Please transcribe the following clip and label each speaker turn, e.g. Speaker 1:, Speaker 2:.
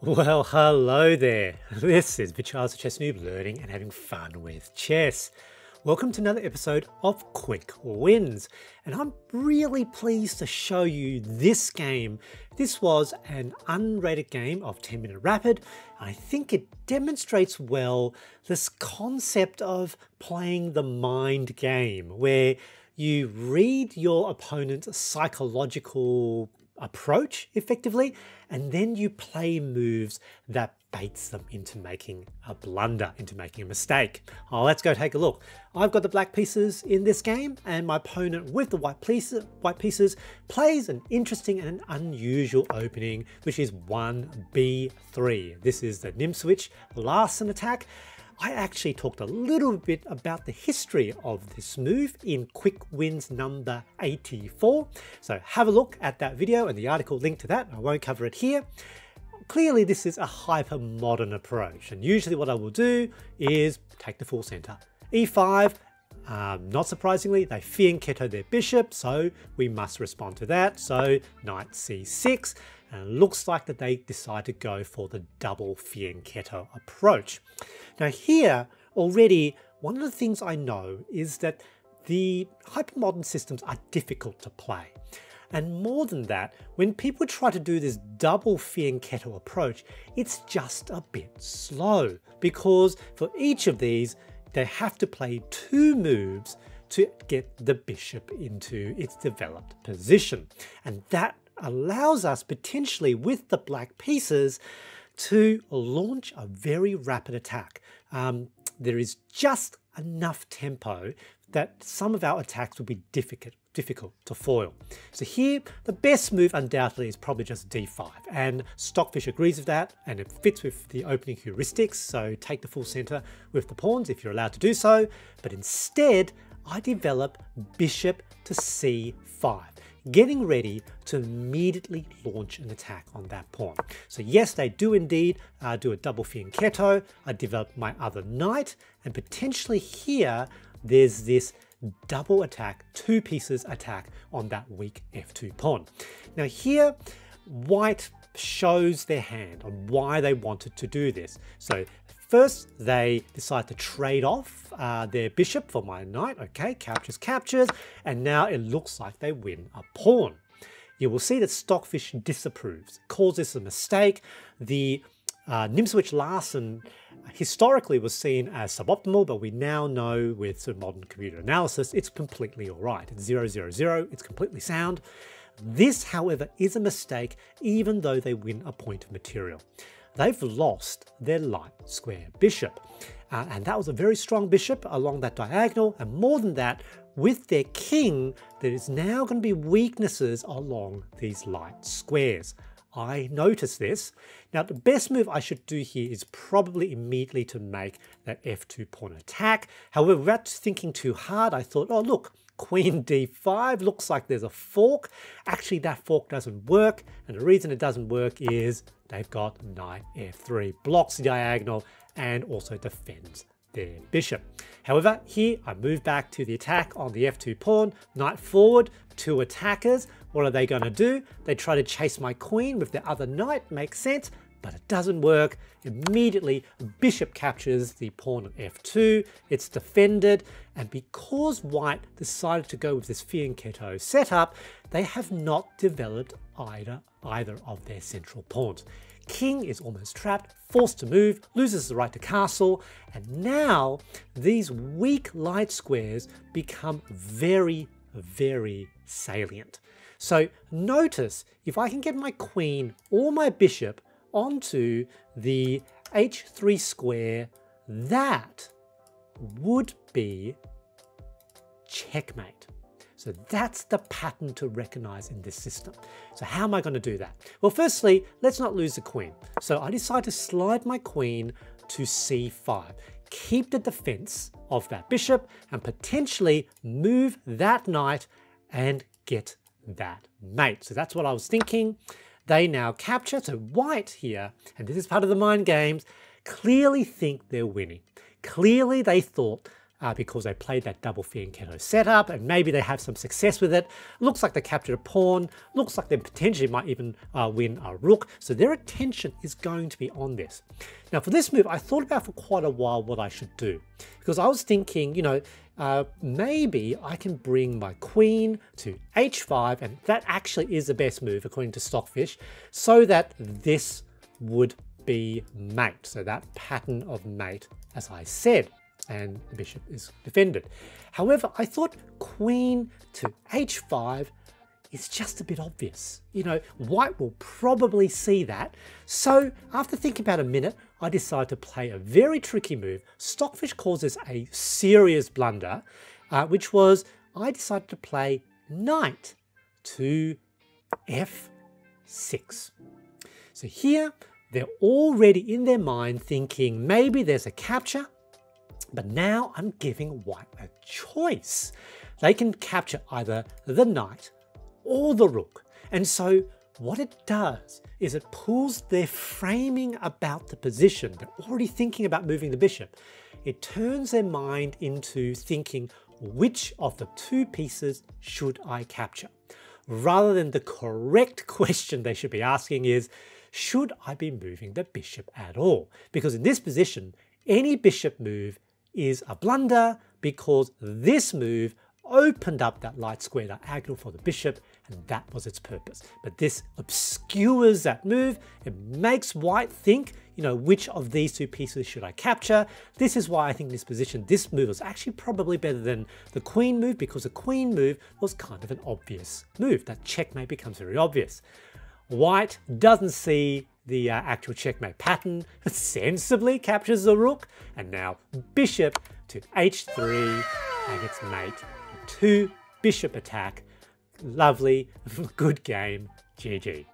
Speaker 1: Well, hello there. This is Bb2 Noob learning and having fun with chess. Welcome to another episode of Quick Wins. And I'm really pleased to show you this game. This was an unrated game of 10-minute rapid. I think it demonstrates well this concept of playing the mind game, where you read your opponent's psychological approach effectively, and then you play moves that baits them into making a blunder, into making a mistake. Let's go take a look. I've got the black pieces in this game, and my opponent with the white pieces plays an interesting and unusual opening, which is 1b3. This is the Nimzowitsch-Larsen Attack. I actually talked a little bit about the history of this move in Quick Wins number 84. So have a look at that video and the article linked to that. I won't cover it here. Clearly this is a hyper-modern approach, and usually what I will do is take the full center. E5, not surprisingly, they fianchetto their bishop, so we must respond to that. So knight c6, and it looks like that they decide to go for the double fianchetto approach. Now here, already, one of the things I know is that the hypermodern systems are difficult to play. And more than that, when people try to do this double fianchetto approach, it's just a bit slow, because for each of these, they have to play two moves to get the bishop into its developed position. And that allows us potentially with the black pieces to launch a very rapid attack. There is just enough tempo that some of our attacks will be difficult to foil. So here, the best move undoubtedly is probably just d5, and Stockfish agrees with that, and it fits with the opening heuristics, so take the full center with the pawns if you're allowed to do so, but instead I develop bishop to c5, getting ready to immediately launch an attack on that pawn. So yes, they do indeed do a double fianchetto. I develop my other knight, and potentially here there's this double attack, two pieces attack on that weak f2 pawn. Now here, white shows their hand on why they wanted to do this. So first, they decide to trade off their bishop for my knight. Okay, captures, and now it looks like they win a pawn. You will see that Stockfish disapproves, calls this a mistake. The Nimzowitsch-Larsen historically was seen as suboptimal, but we now know with sort of modern computer analysis, it's completely all right. It's 0-0-0, it's completely sound. This, however, is a mistake, even though they win a point of material. They've lost their light square bishop. And that was a very strong bishop along that diagonal. And more than that, with their king, there is now going to be weaknesses along these light squares. I noticed this. Now, the best move I should do here is probably immediately to make that f2 pawn attack. However, without thinking too hard, I thought, oh, look, queen d5, looks like there's a fork. Actually, that fork doesn't work. And the reason it doesn't work is they've got knight f3, blocks the diagonal and also defends their bishop. However, here I move back to the attack on the f2 pawn, knight forward, two attackers. What are they going to do? They try to chase my queen with their other knight, makes sense, but it doesn't work. Immediately, bishop captures the pawn of f2, it's defended, and because white decided to go with this fianchetto setup, they have not developed either of their central pawns. King is almost trapped, forced to move, loses the right to castle, and now these weak light squares become very, very salient. So notice, if I can get my queen or my bishop onto the h3 square, that would be checkmate. So that's the pattern to recognize in this system. So how am I going to do that? Well, firstly, let's not lose the queen. So I decide to slide my queen to c5, keep the defense of that bishop, and potentially move that knight and get that mate. So that's what I was thinking. They now capture. So white here, and this is part of the mind games, clearly think they're winning. Clearly they thought because they played that double fianchetto setup, and maybe they have some success with it. Looks like they captured a pawn. Looks like they potentially might even win a rook. So their attention is going to be on this. Now for this move, I thought about for quite a while what I should do, because I was thinking, you know, maybe I can bring my queen to h5, and that actually is the best move according to Stockfish, so that this would be mate. So that pattern of mate, as I said, and the bishop is defended. However, I thought queen to h5 is just a bit obvious. You know, white will probably see that. So after thinking about a minute, I decided to play a very tricky move. Stockfish calls this a serious blunder, which was I decided to play knight to f6. So here, they're already in their mind thinking maybe there's a capture, but now I'm giving white a choice. They can capture either the knight or the rook. And so what it does is it pulls their framing about the position. They're already thinking about moving the bishop. It turns their mind into thinking, which of the two pieces should I capture? Rather than the correct question they should be asking is, should I be moving the bishop at all? Because in this position, any bishop move is a blunder, because this move opened up that light square diagonal for the bishop, and that was its purpose. But this obscures that move. It makes white think, you know, which of these two pieces should I capture? This is why I think in this position, this move was actually probably better than the queen move, because the queen move was kind of an obvious move. That checkmate becomes very obvious. White doesn't see the actual checkmate pattern, sensibly captures the rook, and now bishop to h3, and it's mate. 2 bishop attack. Lovely, good game, GG.